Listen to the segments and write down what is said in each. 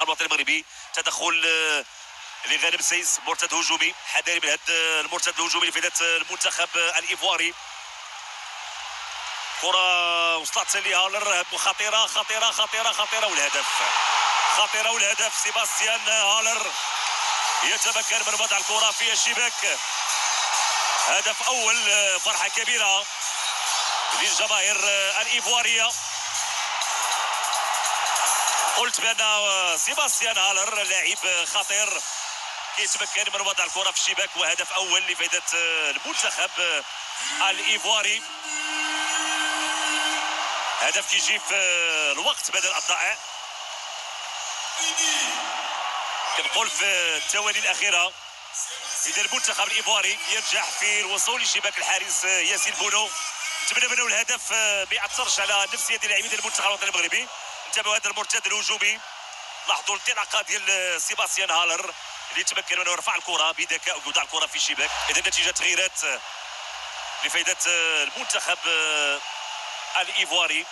الوطني المغربي. تدخل لغانم سيس، مرتد هجومي حذاري من هذا المرتد الهجومي لفائده المنتخب الايفواري. كره وصلت لهالر، خطيره خطيره خطيره خطيره والهدف خطيره والهدف. سيباستيان هالر يتمكن من وضع الكره في الشباك. هدف اول، فرحه كبيره للجماهير الايفواريه. قلت بان سيباستيان هالر لاعب خطير يتمكن من وضع الكره في الشباك، وهدف اول لفائده المنتخب الايفواري. هدف كيجي في الوقت بدل الضائع. كنقول في الثواني الاخيره اذا المنتخب الايفواري ينجح في الوصول لشباك الحارس ياسين بونو. نتمنى منه الهدف ما ياثرش على نفسيه اللاعبين المنتخب الوطني المغربي. انتبهوا هذا المرتد الهجومي، لاحظوا الانطلاقه ديال سيباستيان هالر اللي تمكن منه يرفع الكره بذكاء ويوضع الكره في الشباك. اذا نتيجه تغييرات لفائده المنتخب الايفواري.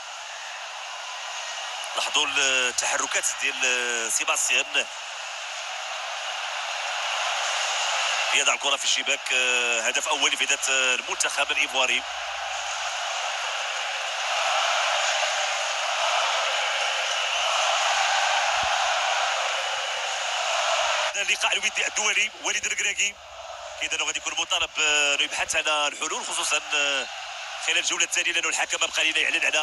لاحظوا التحركات ديال سيباستيان يضع الكره في الشباك. هدف اول لفائده المنتخب الايفواري. اللقاء الودي الدولي وليد الركراكي اذا غادي يكون مطالب انه يبحث على الحلول، خصوصا خلال الجوله الثانيه، لانه الحكم بقى لنا يعلن على